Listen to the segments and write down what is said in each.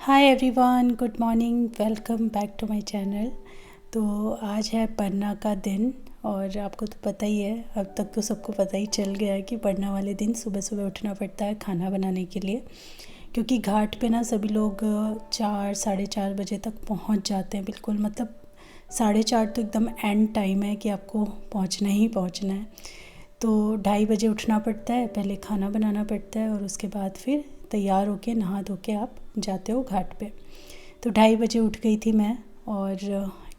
Hi everyone, good morning. Welcome back to my channel. तो आज है पढ़ना का दिन और आपको तो पता ही है, अब तक तो सबको पता ही चल गया है कि पढ़ना वाले दिन सुबह सुबह उठना पड़ता है खाना बनाने के लिए, क्योंकि घाट पे ना सभी लोग 4 साढ़े 4 बजे तक पहुंच जाते हैं। बिल्कुल मतलब 4:30 तो एकदम एंड टाइम है कि आपको पहुंचना ही पहुंचना है। तो 2:30 बजे उठना पड़ता है, पहले खाना बनाना पड़ता है और उसके बाद फिर तैयार होके नहा धो के आप जाते हो घाट पे। तो 2:30 बजे उठ गई थी मैं और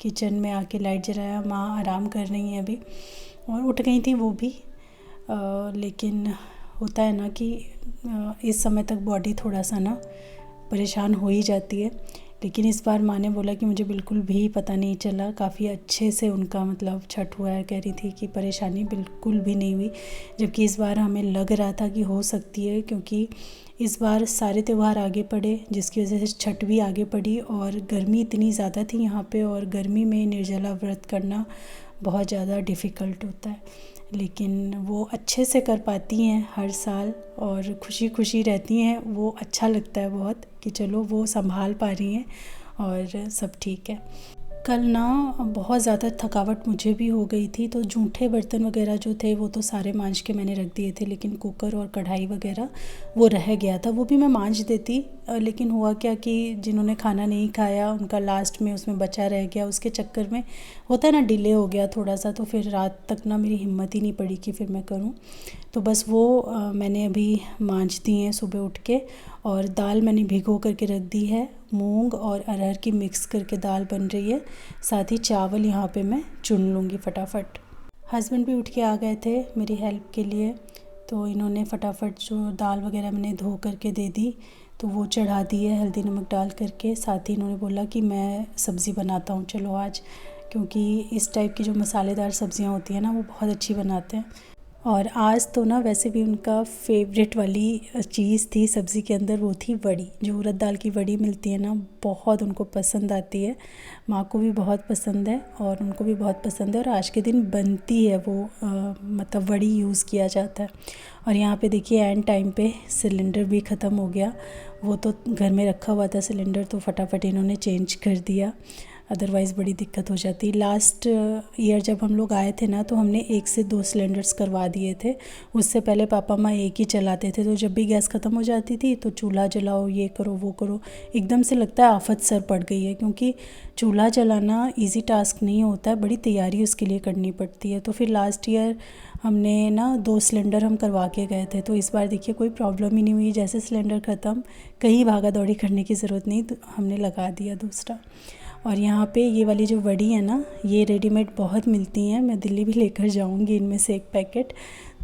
किचन में आके लाइट जलाया। माँ आराम कर रही हैं अभी और उठ गई थी वो भी। लेकिन होता है ना कि इस समय तक बॉडी थोड़ा सा ना परेशान हो ही जाती है। लेकिन इस बार माँ ने बोला कि मुझे बिल्कुल भी पता नहीं चला, काफ़ी अच्छे से उनका मतलब छठ हुआ है। कह रही थी कि परेशानी बिल्कुल भी नहीं हुई, जबकि इस बार हमें लग रहा था कि हो सकती है, क्योंकि इस बार सारे त्यौहार आगे पड़े जिसकी वजह से छठ भी आगे पड़ी और गर्मी इतनी ज़्यादा थी यहाँ पे, और गर्मी में निर्जला व्रत करना बहुत ज़्यादा डिफ़िकल्ट होता है। लेकिन वो अच्छे से कर पाती हैं हर साल और खुशी खुशी रहती हैं। वो अच्छा लगता है बहुत कि चलो वो संभाल पा रही हैं और सब ठीक है। कल ना बहुत ज़्यादा थकावट मुझे भी हो गई थी, तो जूठे बर्तन वगैरह जो थे वो तो सारे मांज के मैंने रख दिए थे, लेकिन कुकर और कढ़ाई वगैरह वो रह गया था, वो भी मैं मांज देती। लेकिन हुआ क्या कि जिन्होंने खाना नहीं खाया उनका लास्ट में उसमें बचा रह गया। उसके चक्कर में होता है ना, डिले हो गया थोड़ा सा, तो फिर रात तक ना मेरी हिम्मत ही नहीं पड़ी कि फिर मैं करूँ। तो बस वो मैंने अभी मांज दी हैं सुबह उठ के। और दाल मैंने भिगो करके रख दी है, मूंग और अरहर की मिक्स करके दाल बन रही है। साथ ही चावल यहाँ पे मैं चुन लूँगी फटाफट। हस्बैंड भी उठ के आ गए थे मेरी हेल्प के लिए, तो इन्होंने फटाफट जो दाल वगैरह मैंने धो करके दे दी, तो वो चढ़ा दी है हल्दी नमक डाल करके। साथ ही इन्होंने बोला कि मैं सब्ज़ी बनाता हूँ चलो आज, क्योंकि इस टाइप की जो मसालेदार सब्ज़ियाँ होती हैं ना वो बहुत अच्छी बनाते हैं। और आज तो ना वैसे भी उनका फेवरेट वाली चीज़ थी सब्ज़ी के अंदर, वो थी वड़ी। जो उड़द दाल की वड़ी मिलती है ना, बहुत उनको पसंद आती है। माँ को भी बहुत पसंद है और उनको भी बहुत पसंद है, और आज के दिन बनती है वो मतलब वड़ी यूज़ किया जाता है। और यहाँ पे देखिए एंड टाइम पे सिलेंडर भी ख़त्म हो गया। वो तो घर में रखा हुआ था सिलेंडर, तो फटाफट इन्होंने चेंज कर दिया, अदरवाइज़ बड़ी दिक्कत हो जाती। लास्ट ईयर जब हम लोग आए थे ना, तो हमने 1 से 2 सिलेंडर्स करवा दिए थे। उससे पहले पापा माँ एक ही चलाते थे, तो जब भी गैस ख़त्म हो जाती थी तो चूल्हा जलाओ, ये करो वो करो, एकदम से लगता है आफत सर पड़ गई है। क्योंकि चूल्हा जलाना इजी टास्क नहीं होता है, बड़ी तैयारी उसके लिए करनी पड़ती है। तो फिर लास्ट ईयर हमने ना 2 सिलेंडर हम करवा के गए थे, तो इस बार देखिए कोई प्रॉब्लम ही नहीं हुई। जैसे सिलेंडर ख़त्म, कहीं भागा दौड़ी करने की ज़रूरत नहीं, तो हमने लगा दिया दूसरा। और यहाँ पे ये वाली जो वड़ी है ना, ये रेडीमेड बहुत मिलती हैं, मैं दिल्ली भी लेकर जाऊँगी इनमें से एक पैकेट।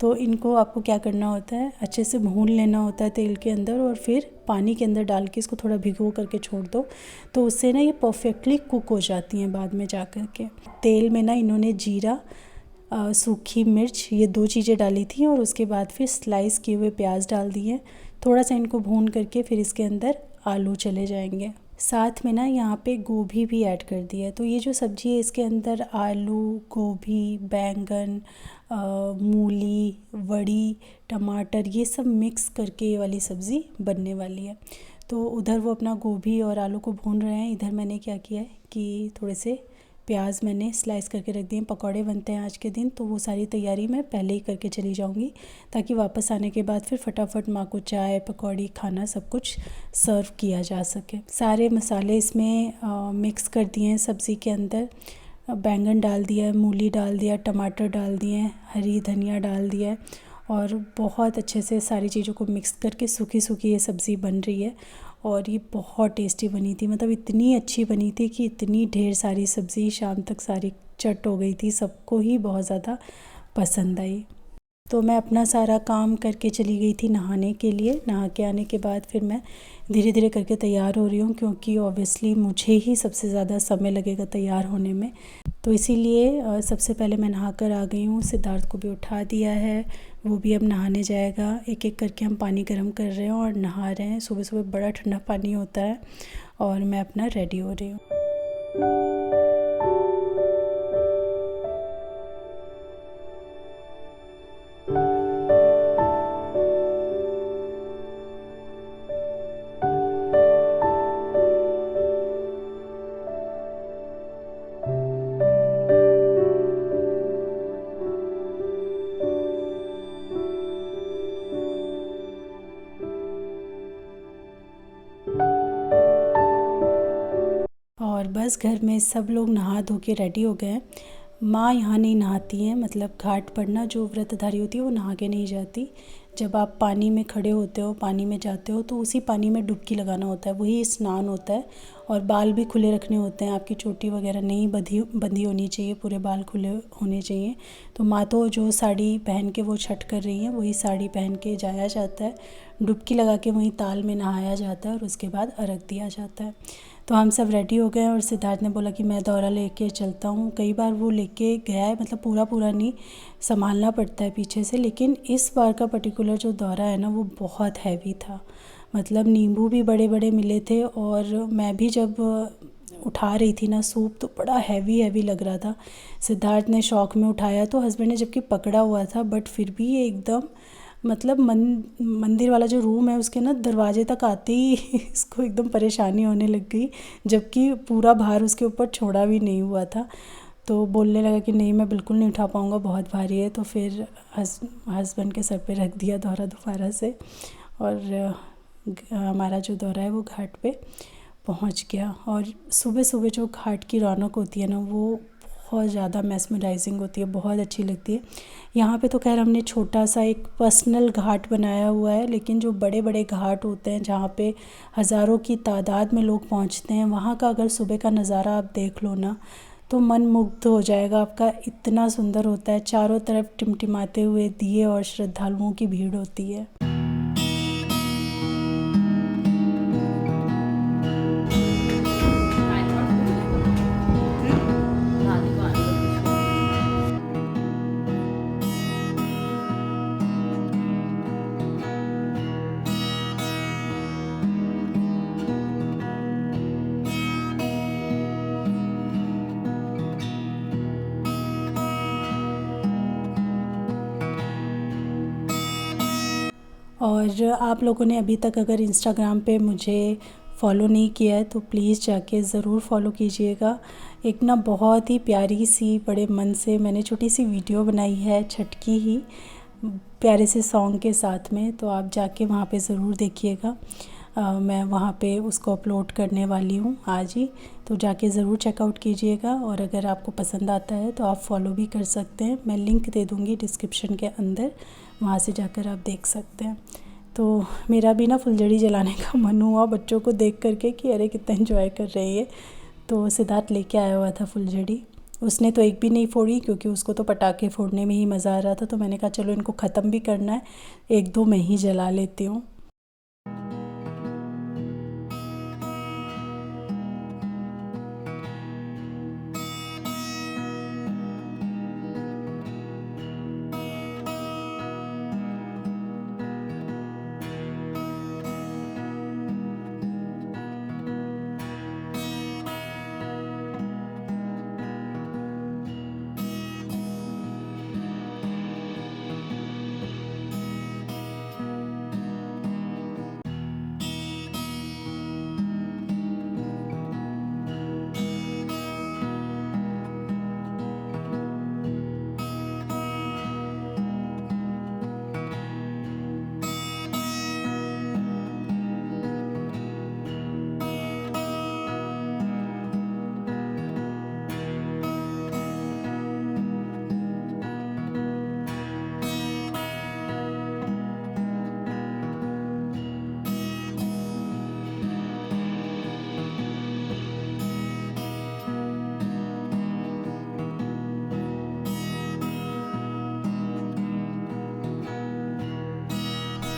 तो इनको आपको क्या करना होता है, अच्छे से भून लेना होता है तेल के अंदर, और फिर पानी के अंदर डाल के इसको थोड़ा भिगो करके छोड़ दो, तो उससे ना ये परफेक्टली कुक हो जाती हैं बाद में जा कर के। तेल में ना इन्होंने जीरा, सूखी मिर्च, ये 2 चीज़ें डाली थी, और उसके बाद फिर स्लाइस किए हुए प्याज डाल दिए। थोड़ा सा इनको भून करके फिर इसके अंदर आलू चले जाएंगे। साथ में ना यहाँ पे गोभी भी ऐड कर दिया है। तो ये जो सब्ज़ी है इसके अंदर आलू, गोभी, बैंगन, मूली, वड़ी, टमाटर, ये सब मिक्स करके ये वाली सब्ज़ी बनने वाली है। तो उधर वो अपना गोभी और आलू को भून रहे हैं, इधर मैंने क्या किया है कि थोड़े से प्याज मैंने स्लाइस करके रख दिए। पकौड़े बनते हैं आज के दिन, तो वो सारी तैयारी मैं पहले ही करके चली जाऊंगी, ताकि वापस आने के बाद फिर फटाफट माँ को चाय, पकौड़ी, खाना सब कुछ सर्व किया जा सके। सारे मसाले इसमें मिक्स कर दिए हैं सब्ज़ी के अंदर। बैंगन डाल दिया, मूली डाल दिया, टमाटर डाल दिए, हरी धनिया डाल दिया, और बहुत अच्छे से सारी चीज़ों को मिक्स करके सूखी सूखी ये सब्ज़ी बन रही है। और ये बहुत टेस्टी बनी थी, मतलब इतनी अच्छी बनी थी कि इतनी ढेर सारी सब्ज़ी शाम तक सारी चट हो गई थी, सबको ही बहुत ज़्यादा पसंद आई। तो मैं अपना सारा काम करके चली गई थी नहाने के लिए। नहा के आने के बाद फिर मैं धीरे धीरे करके तैयार हो रही हूँ, क्योंकि ऑब्वियसली मुझे ही सबसे ज़्यादा समय लगेगा तैयार होने में। तो इसीलिए सबसे पहले मैं नहा कर आ गई हूँ। सिद्धार्थ को भी उठा दिया है, वो भी अब नहाने जाएगा। एक एक करके हम पानी गर्म कर रहे हैं और नहा रहे हैं। सुबह सुबह बड़ा ठंडा पानी होता है, और मैं अपना रेडी हो रही हूँ। और बस घर में सब लोग नहा धो के रेडी हो गए हैं। माँ यहाँ नहीं नहाती हैं, मतलब घाट पर ना जो व्रतधारी होती है वो नहा के नहीं जाती। जब आप पानी में खड़े होते हो, पानी में जाते हो, तो उसी पानी में डुबकी लगाना होता है, वही स्नान होता है। और बाल भी खुले रखने होते हैं, आपकी चोटी वगैरह नहीं बंधी होनी चाहिए, पूरे बाल खुले होने चाहिए। तो माँ तो जो साड़ी पहन के वो छठ कर रही हैं, वही साड़ी पहन के जाया जाता है, डुबकी लगा के वहीं ताल में नहाया जाता है और उसके बाद अर्घ दिया जाता है। तो हम सब रेडी हो गए और सिद्धार्थ ने बोला कि मैं दौरा लेके चलता हूँ। कई बार वो लेके गया है, मतलब पूरा नहीं, संभालना पड़ता है पीछे से। लेकिन इस बार का पर्टिकुलर जो दौरा है ना, वो बहुत हैवी था। मतलब नींबू भी बड़े बड़े मिले थे, और मैं भी जब उठा रही थी ना सूप, तो बड़ा हैवी लग रहा था। सिद्धार्थ ने शौक में उठाया, तो हस्बैंड ने जबकि पकड़ा हुआ था, बट फिर भी ये एकदम, मतलब मंदिर वाला जो रूम है उसके ना दरवाजे तक आते ही इसको एकदम परेशानी होने लग गई, जबकि पूरा भार उसके ऊपर छोड़ा भी नहीं हुआ था। तो बोलने लगा कि नहीं, मैं बिल्कुल नहीं उठा पाऊँगा, बहुत भारी है। तो फिर हस्बैंड के सर पे रख दिया दौरा दोबारा से, और हमारा जो दौरा है वो घाट पे पहुंच गया। और सुबह सुबह जो घाट की रौनक होती है ना, वो बहुत ज़्यादा मेस्मराइजिंग होती है, बहुत अच्छी लगती है। यहाँ पे तो खैर हमने छोटा सा एक पर्सनल घाट बनाया हुआ है, लेकिन जो बड़े बड़े घाट होते हैं जहाँ पे हज़ारों की तादाद में लोग पहुँचते हैं, वहाँ का अगर सुबह का नज़ारा आप देख लो ना, तो मन मुग्ध हो जाएगा आपका। इतना सुंदर होता है, चारों तरफ टिमटिमाते हुए दिए और श्रद्धालुओं की भीड़ होती है। और आप लोगों ने अभी तक अगर इंस्टाग्राम पे मुझे फ़ॉलो नहीं किया है, तो प्लीज़ जाके ज़रूर फ़ॉलो कीजिएगा। एक ना बहुत ही प्यारी सी, बड़े मन से मैंने छोटी सी वीडियो बनाई है छठ की ही, प्यारे से सॉन्ग के साथ में। तो आप जाके वहाँ पे ज़रूर देखिएगा। मैं वहाँ पे उसको अपलोड करने वाली हूँ आज ही, तो जाके ज़रूर चेकआउट कीजिएगा। और अगर आपको पसंद आता है तो आप फॉलो भी कर सकते हैं, मैं लिंक दे दूँगी डिस्क्रिप्शन के अंदर, वहाँ से जाकर आप देख सकते हैं। तो मेरा भी ना फुलझड़ी जलाने का मन हुआ बच्चों को देख करके कि अरे कितना एंजॉय कर रही है। तो सिद्धार्थ लेके आया हुआ था फुलझड़ी, उसने तो एक भी नहीं फोड़ी, क्योंकि उसको तो पटाखे फोड़ने में ही मज़ा आ रहा था। तो मैंने कहा चलो इनको ख़त्म भी करना है, एक दो मैं ही जला लेती हूँ।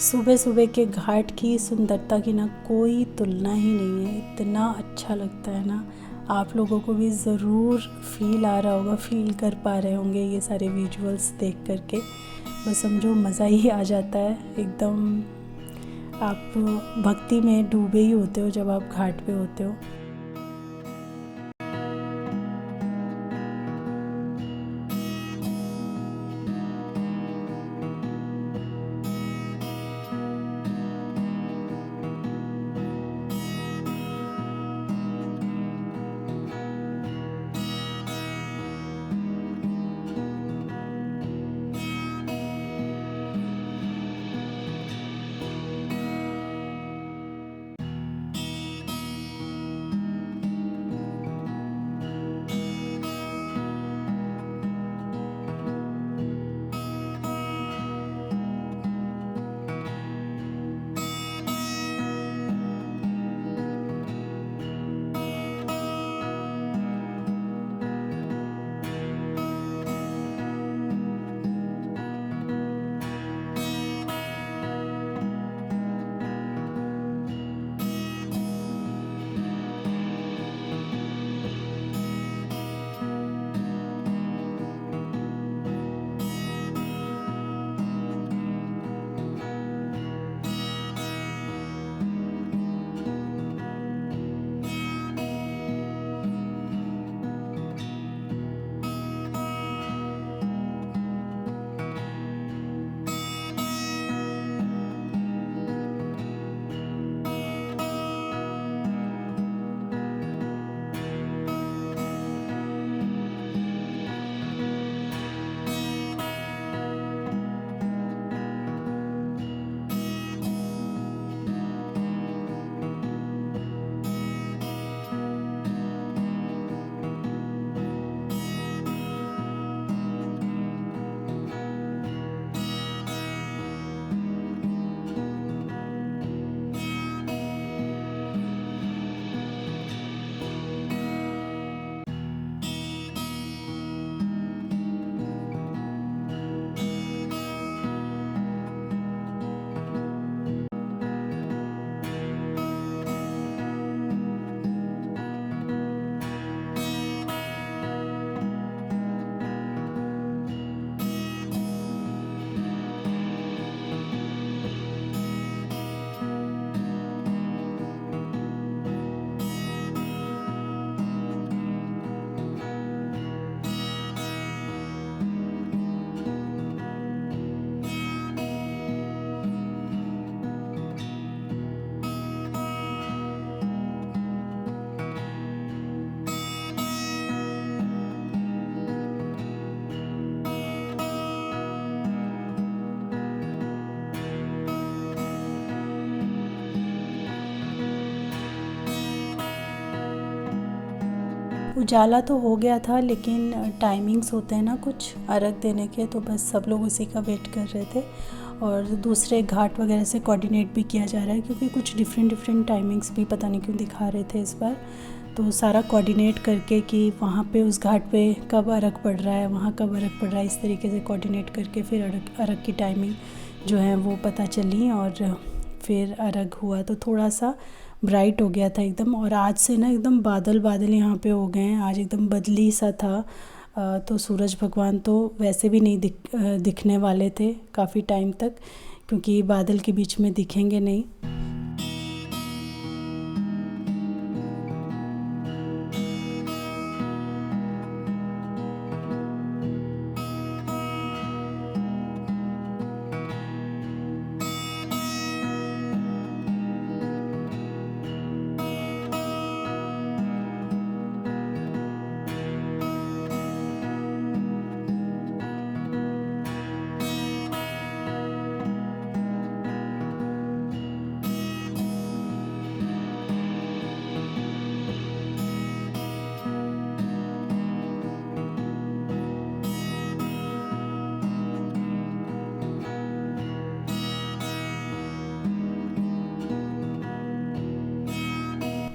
सुबह सुबह के घाट की सुंदरता की ना कोई तुलना ही नहीं है, इतना अच्छा लगता है ना। आप लोगों को भी ज़रूर फील आ रहा होगा, फील कर पा रहे होंगे ये सारे विजुअल्स देख करके। बस समझो मज़ा ही आ जाता है एकदम, आप भक्ति में डूबे ही होते हो जब आप घाट पे होते हो। उजाला तो हो गया था, लेकिन टाइमिंग्स होते हैं ना कुछ अर्घ देने के, तो बस सब लोग उसी का वेट कर रहे थे। और दूसरे घाट वगैरह से कोऑर्डिनेट भी किया जा रहा है, क्योंकि कुछ डिफरेंट टाइमिंग्स भी पता नहीं क्यों दिखा रहे थे इस बार। तो सारा कोऑर्डिनेट करके कि वहाँ पे उस घाट पे कब अर्घ पड़ रहा है, वहाँ कब अर्घ पड़ रहा है, इस तरीके से कोऑर्डिनेट करके फिर अर्घ की टाइमिंग जो है वो पता चली और फिर अर्घ हुआ। तो थोड़ा सा ब्राइट हो गया था एकदम। और आज से ना एकदम बादल बादल यहाँ पे हो गए हैं, आज एकदम बदली सा था। तो सूरज भगवान तो वैसे भी नहीं दिखने वाले थे काफ़ी टाइम तक, क्योंकि बादल के बीच में दिखेंगे नहीं।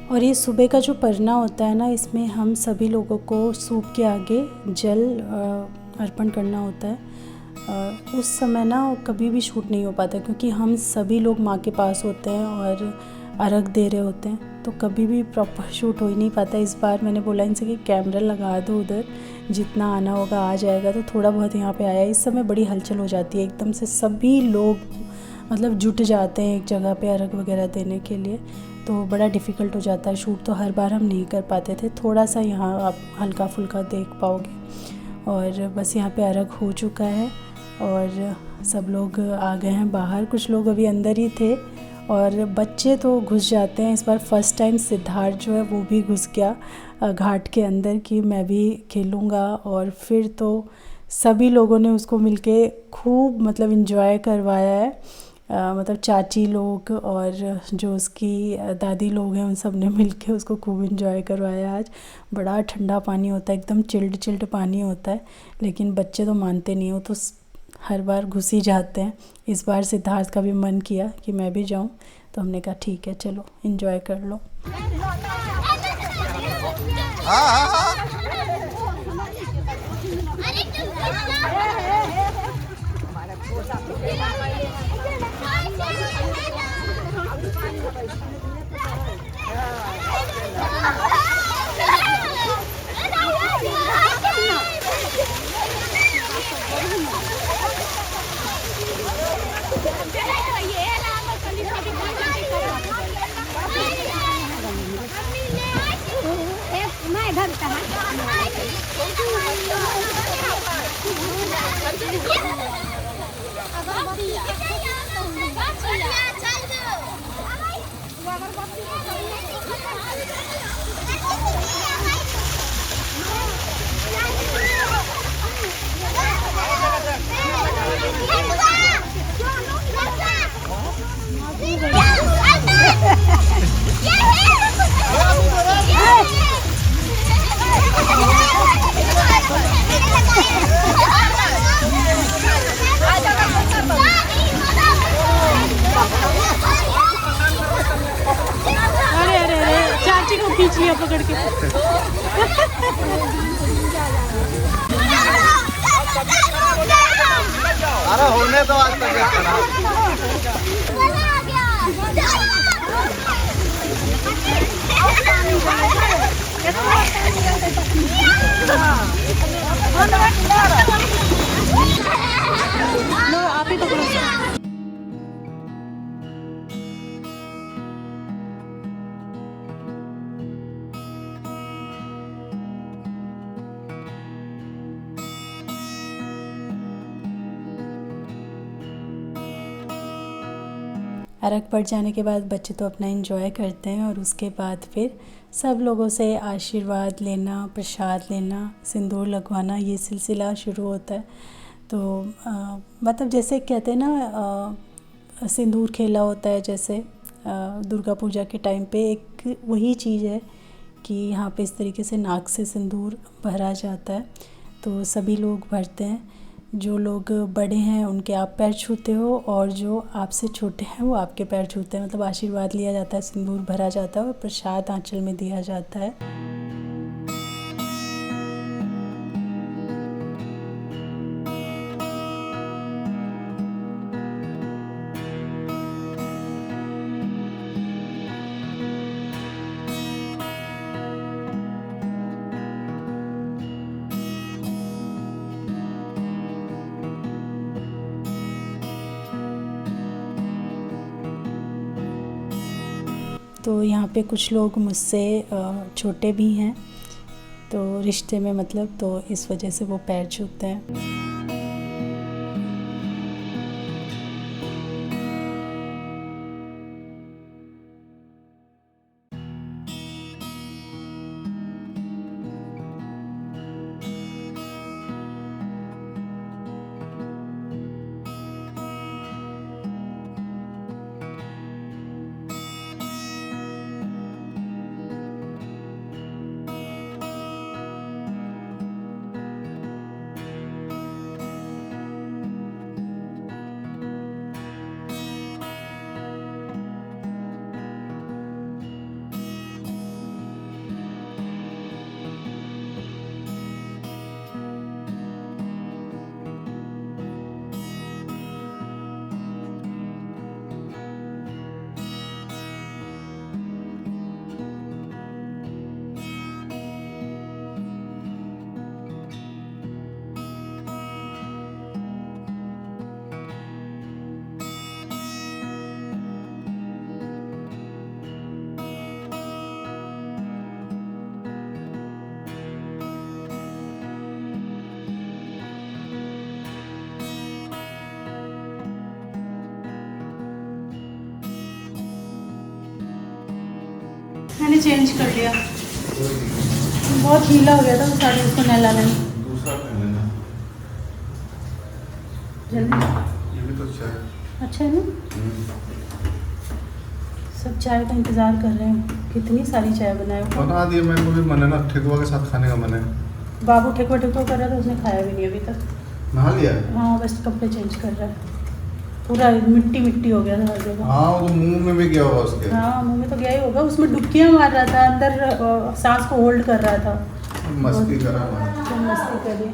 और ये सुबह का जो परना होता है ना, इसमें हम सभी लोगों को सूप के आगे जल अर्पण करना होता है। उस समय ना कभी भी शूट नहीं हो पाता, क्योंकि हम सभी लोग माँ के पास होते हैं और अर्घ दे रहे होते हैं, तो कभी भी प्रॉपर शूट हो ही नहीं पाता। इस बार मैंने बोला इनसे कि कैमरा लगा दो उधर, जितना आना होगा आ जाएगा। तो थोड़ा बहुत यहाँ पे आया। इस समय बड़ी हलचल हो जाती है, एकदम से सभी लोग मतलब जुट जाते हैं एक जगह पे अर्घ वगैरह देने के लिए, तो बड़ा डिफ़िकल्ट हो जाता है। शूट तो हर बार हम नहीं कर पाते थे, थोड़ा सा यहाँ आप हल्का फुल्का देख पाओगे। और बस यहाँ पे अर्घ हो चुका है और सब लोग आ गए हैं बाहर, कुछ लोग अभी अंदर ही थे। और बच्चे तो घुस जाते हैं। इस बार फर्स्ट टाइम सिद्धार्थ जो है वो भी घुस गया घाट के अंदर कि मैं भी खेलूँगा। और फिर तो सभी लोगों ने उसको मिलके खूब मतलब इन्जॉय करवाया है। मतलब चाची लोग और जो उसकी दादी लोग हैं, उन सब ने मिलके उसको खूब इन्जॉय करवाया। आज बड़ा ठंडा पानी होता है, एकदम चिल्ड पानी होता है, लेकिन बच्चे तो मानते नहीं हो, तो हर बार घुस ही जाते हैं। इस बार सिद्धार्थ का भी मन किया कि मैं भी जाऊं, तो हमने कहा ठीक है चलो इन्जॉय कर लो। चाची को खींच लिया पकड़ के। अरे होने तो आज तक आप ही पकड़ो। अर्घ पड़ जाने के बाद बच्चे तो अपना एंजॉय करते हैं, और उसके बाद फिर सब लोगों से आशीर्वाद लेना, प्रसाद लेना, सिंदूर लगवाना, ये सिलसिला शुरू होता है। तो मतलब जैसे कहते हैं ना सिंदूर खेला होता है, जैसे दुर्गा पूजा के टाइम पे एक वही चीज़ है कि यहाँ पे इस तरीके से नाक से सिंदूर भरा जाता है। तो सभी लोग भरते हैं, जो लोग बड़े हैं उनके आप पैर छूते हो और जो आपसे छोटे हैं वो आपके पैर छूते हैं। मतलब आशीर्वाद लिया जाता है, सिंदूर भरा जाता है और प्रसाद आंचल में दिया जाता है। तो यहाँ पे कुछ लोग मुझसे छोटे भी हैं, तो रिश्ते में मतलब, तो इस वजह से वो पैर छूते हैं। मैंने चेंज कर लिया, बहुत गीला हो गया था वो साड़ी, उसको नहलाने में। दूसरा पहन लेना। जल्दी। ये भी तो अच्छा है। अच्छा है ना? सब चाय का इंतज़ार कर रहे हैं। कितनी सारी चाय बनाए हो। बना दिए, मेरे को भी मन है ना, ठेकुआ के साथ खाने का मन है। बाबू ठेकुआ ठेकुआ कर रहा था, उसने खाया भी नहीं अभी तक। नहा लिया है? हाँ, बस कपड़े चेंज कर रहा है। पूरा मिट्टी मिट्टी हो गया था हर जगह। हाँ, वो तो मुंह में भी गया होगा उसके। हाँ, मुंह में तो गया ही होगा। उसमें डुबकियाँ मार रहा था, अंदर सांस को होल्ड कर रहा था। मस्ती करा तो मस्ती करी।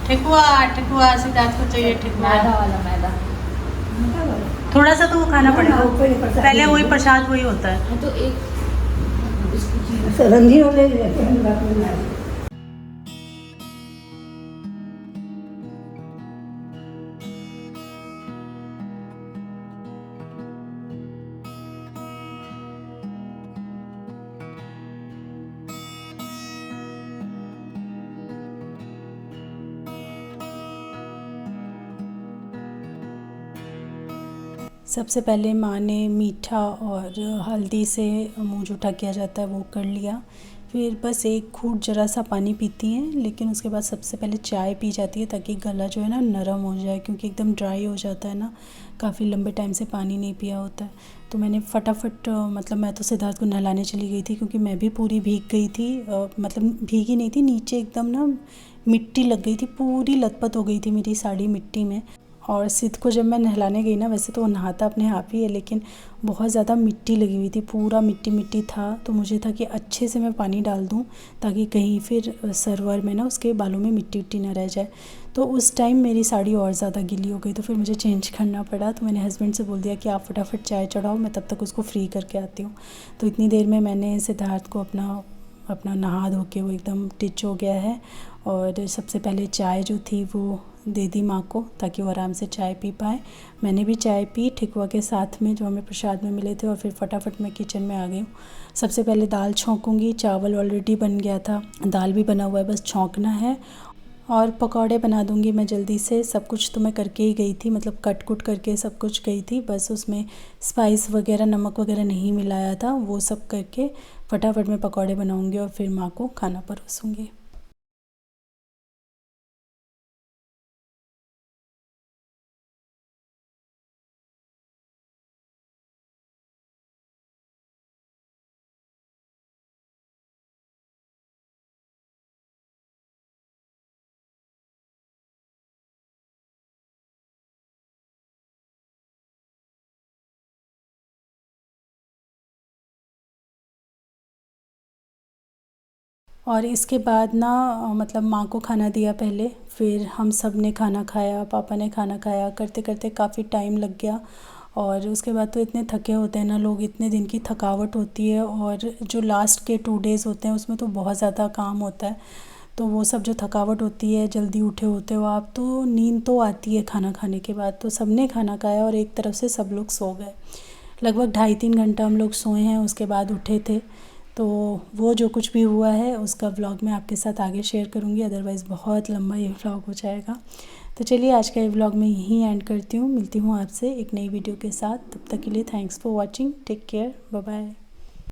ठेकुआ ठेकुआ सिद्धार्थ को चाहिए ठेकुआ। मैदा वाला मैदा। थोड़ा सा तो वो खाना पड़ेगा, पहले वही प्रसाद वही होता है। तो एक सरंगी वाले सबसे पहले माँ ने मीठा और हल्दी से मुंह जूठा किया जाता है वो कर लिया। फिर बस एक घूंट ज़रा सा पानी पीती हैं, लेकिन उसके बाद सबसे पहले चाय पी जाती है ताकि गला जो है ना नरम हो जाए, क्योंकि एकदम ड्राई हो जाता है ना, काफ़ी लंबे टाइम से पानी नहीं पिया होता है। तो मैंने फटाफट मतलब मैं तो सिद्धार्थ को नहलाने चली गई थी, क्योंकि मैं भी पूरी भीग गई थी। मतलब भीगी नहीं थी, नीचे एकदम ना मिट्टी लग गई थी, पूरी लथपथ हो गई थी मेरी साड़ी मिट्टी में। और सिद्ध को जब मैं नहलाने गई ना, वैसे तो वो नहाता अपने आप ही है, लेकिन बहुत ज़्यादा मिट्टी लगी हुई थी, पूरा मिट्टी मिट्टी था। तो मुझे था कि अच्छे से मैं पानी डाल दूं ताकि कहीं फिर सरवर में ना उसके बालों में मिट्टी विट्टी ना रह जाए। तो उस टाइम मेरी साड़ी और ज़्यादा गीली हो गई, तो फिर मुझे चेंज करना पड़ा। तो मैंने हस्बैंड से बोल दिया कि आप फटाफट चाय चढ़ाओ, मैं तब तक उसको फ्री करके आती हूँ। तो इतनी देर में मैंने सिद्धार्थ को अपना नहा धो के वो एकदम टिच हो गया है। और सबसे पहले चाय जो थी वो दे दी माँ को, ताकि वो आराम से चाय पी पाए। मैंने भी चाय पी ठेकुआ के साथ में जो हमें प्रसाद में मिले थे, और फिर फटाफट मैं किचन में आ गई हूँ। सबसे पहले दाल छौंकूँगी, चावल ऑलरेडी बन गया था, दाल भी बना हुआ है, बस छौंकना है। और पकौड़े बना दूँगी मैं जल्दी से। सब कुछ तो मैं करके ही गई थी, मतलब कट कुट करके सब कुछ गई थी, बस उसमें स्पाइस वगैरह नमक वगैरह नहीं मिलाया था। वो सब करके फटाफट मैं पकौड़े बनाऊँगी और फिर माँ को खाना परोसूँगी। और इसके बाद ना मतलब माँ को खाना दिया पहले, फिर हम सब ने खाना खाया, पापा ने खाना खाया, करते करते काफ़ी टाइम लग गया। और उसके बाद तो इतने थके होते हैं ना लोग, इतने दिन की थकावट होती है, और जो लास्ट के 2 डेज़ होते हैं उसमें तो बहुत ज़्यादा काम होता है। तो वो सब जो थकावट होती है, जल्दी उठे होते हो आप, तो नींद तो आती है खाना खाने के बाद। तो सब ने खाना खाया और एक तरफ से सब लोग सो गए। लगभग 2.5-3 घंटा हम लोग सोए हैं, उसके बाद उठे थे। तो वो जो कुछ भी हुआ है उसका व्लॉग मैं आपके साथ आगे शेयर करूँगी, अदरवाइज़ बहुत लंबा ये व्लॉग हो जाएगा। तो चलिए आज का ये व्लॉग मैं यहीं एंड करती हूँ, मिलती हूँ आपसे एक नई वीडियो के साथ। तब तक के लिए thanks for watching, take care, bye bye.